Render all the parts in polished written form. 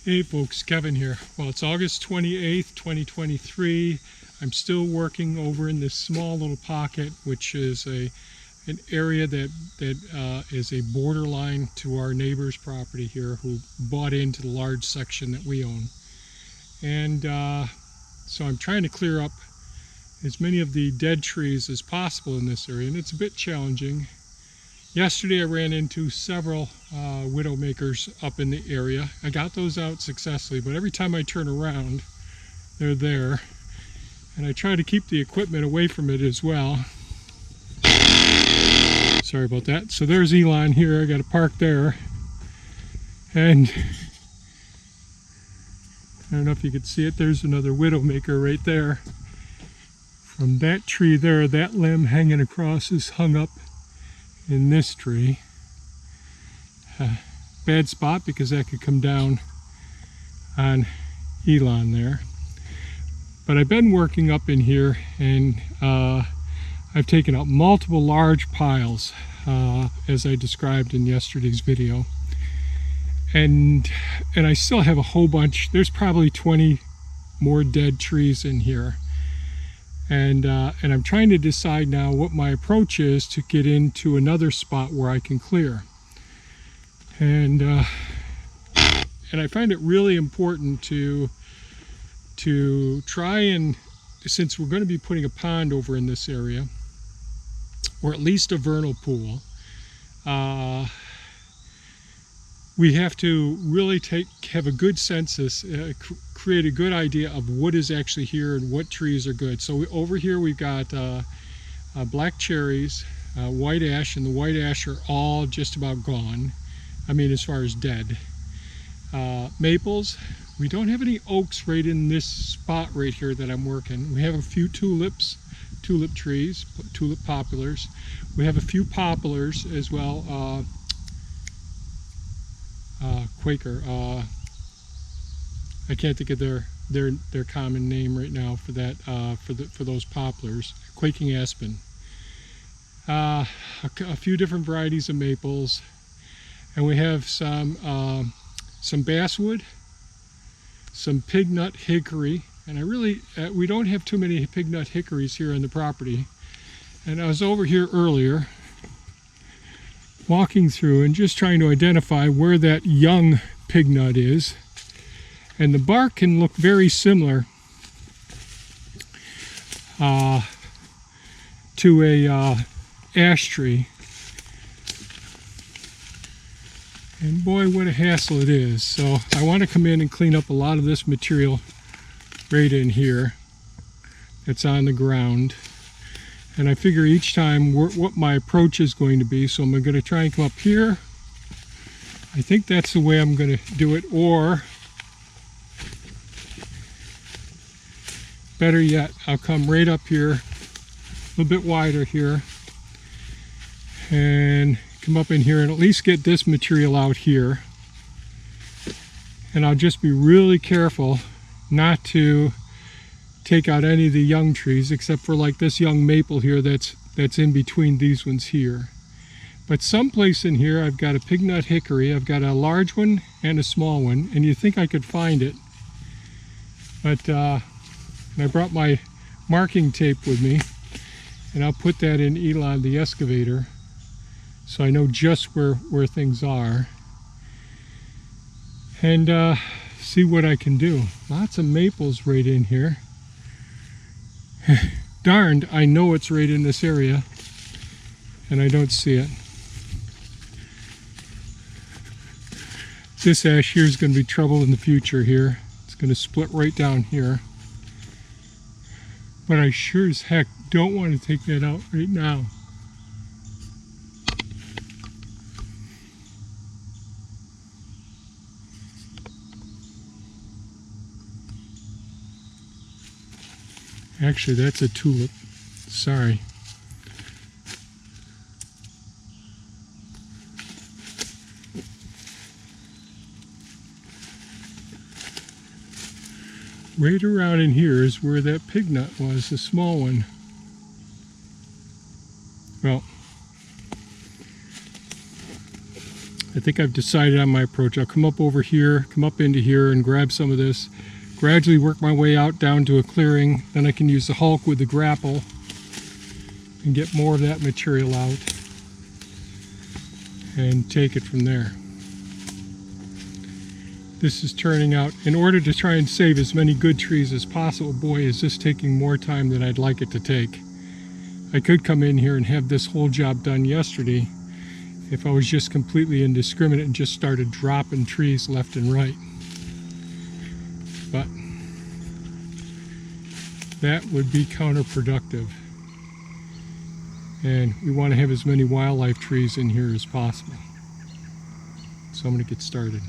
Hey folks, Kevin here. Well, it's August 28th, 2023. I'm still working over in this small little pocket, which is an area that is a borderline to our neighbor's property here, who bought into the large section that we own. And so I'm trying to clear up as many of the dead trees as possible in this area, and it's a bit challenging. Yesterday I ran into several widowmakers up in the area. I got those out successfully, but every time I turn around, they're there. And I try to keep the equipment away from it as well. Sorry about that. So there's Elon here. I got to park there. And I don't know if you can see it. There's another widowmaker right there. From that tree there, that limb hanging across is hung up in this tree. Bad spot because that could come down on Elon there. But I've been working up in here, and I've taken out multiple large piles as I described in yesterday's video. And I still have a whole bunch. There's probably 20 more dead trees in here. And I'm trying to decide now what my approach is to get into another spot where I can clear. And I find it really important to try and, since we're going to be putting a pond over in this area, or at least a vernal pool, we have to really have a good census, create a good idea of what is actually here and what trees are good. So over here we've got black cherries, white ash, and the white ash are all just about gone. I mean, as far as dead. Maples, we don't have any oaks right in this spot right here that I'm working. We have a few tulips, tulip trees, tulip poplars. We have a few poplars as well. Quaker. I can't think of their common name right now for that for those poplars. Quaking aspen. A few different varieties of maples, and we have some basswood, some pignut hickory, and we don't have too many pignut hickories here on the property. And I was over here earlier, walking through and just trying to identify where that young pignut is. And the bark can look very similar to a ash tree. And boy, what a hassle it is. So I want to come in and clean up a lot of this material right in here that's on the ground. And I figure each time what my approach is going to be. So I'm going to try and come up here. I think that's the way I'm going to do it. Or, better yet, I'll come right up here, a little bit wider here, and come up in here and at least get this material out here. And I'll just be really careful not to take out any of the young trees, except for like this young maple here that's in between these ones here. But someplace in here I've got a pignut hickory. I've got a large one and a small one, and you think I could find it, but and I brought my marking tape with me, and I'll put that in Elon the excavator so I know just where things are, and see what I can do. Lots of maples right in here. Darned, I know it's right in this area, and I don't see it. This ash here is going to be trouble in the future here. It's going to split right down here. But I sure as heck don't want to take that out right now. Actually, that's a tulip. Sorry. Right around in here is where that pignut was, the small one. Well, I think I've decided on my approach. I'll come up over here, come up into here and grab some of this, gradually work my way out down to a clearing. Then I can use the Hulk with the grapple and get more of that material out and take it from there. This is turning out, in order to try and save as many good trees as possible, boy, is this taking more time than I'd like it to take. I could come in here and have this whole job done yesterday if I was just completely indiscriminate and just started dropping trees left and right. But that would be counterproductive. And we want to have as many wildlife trees in here as possible. So I'm going to get started.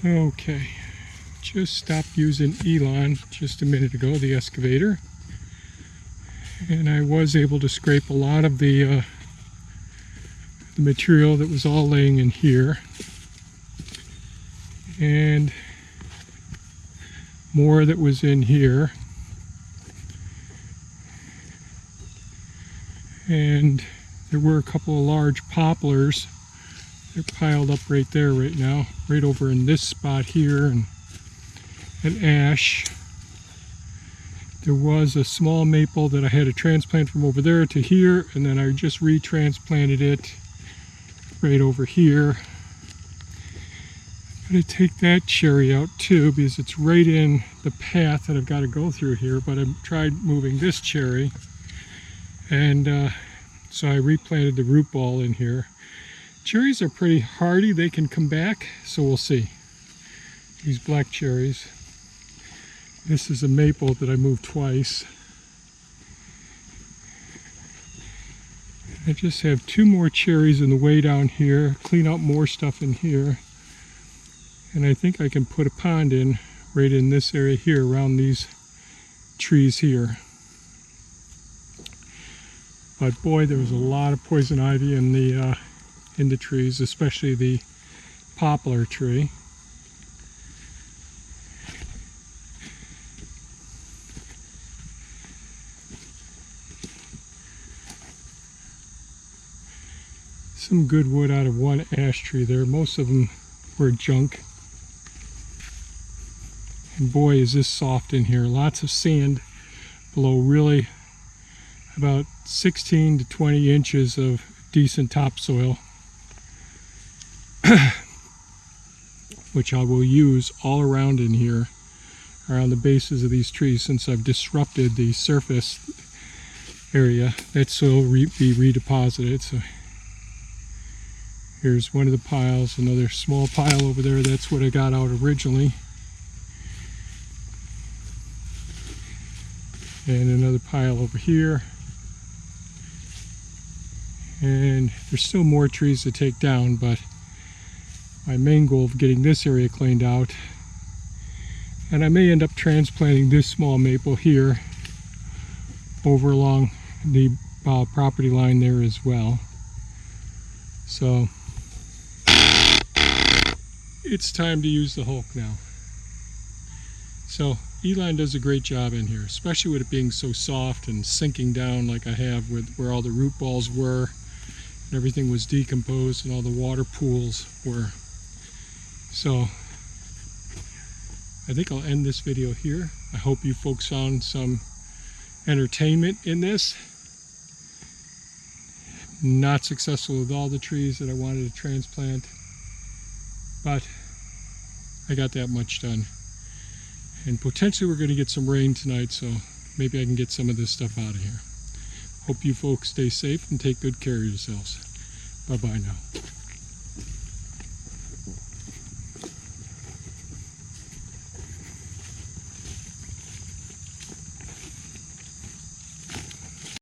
Okay, just stopped using Elon just a minute ago, the excavator, and I was able to scrape a lot of the material that was all laying in here, and more that was in here, and there were a couple of large poplars. They're piled up right there right now, right over in this spot here, and an ash. There was a small maple that I had to transplant from over there to here, and then I just retransplanted it right over here. I'm going to take that cherry out too, because it's right in the path that I've got to go through here, but I've tried moving this cherry, and so I replanted the root ball in here. Cherries are pretty hardy, they can come back, so we'll see. These black cherries. This is a maple that I moved twice. I just have 2 more cherries in the way down here, clean out more stuff in here, and I think I can put a pond in right in this area here around these trees here. But boy, there was a lot of poison ivy in the trees, especially the poplar tree. Some good wood out of one ash tree there. Most of them were junk. And boy, is this soft in here. Lots of sand below, really about 16 to 20 inches of decent topsoil, which I will use all around in here, around the bases of these trees, since I've disrupted the surface area. That soil will be redeposited. So here's one of the piles, another small pile over there. That's what I got out originally. And another pile over here. And there's still more trees to take down, but my main goal of getting this area cleaned out, and I may end up transplanting this small maple here over along the property line there as well. So it's time to use the Hulk now. So Eline does a great job in here, especially with it being so soft and sinking down like I have, with where all the root balls were and everything was decomposed and all the water pools were. So I think I'll end this video here. I hope you folks found some entertainment in this. Not successful with all the trees that I wanted to transplant, but I got that much done. And potentially we're going to get some rain tonight, so maybe I can get some of this stuff out of here. Hope you folks stay safe and take good care of yourselves. Bye-bye now.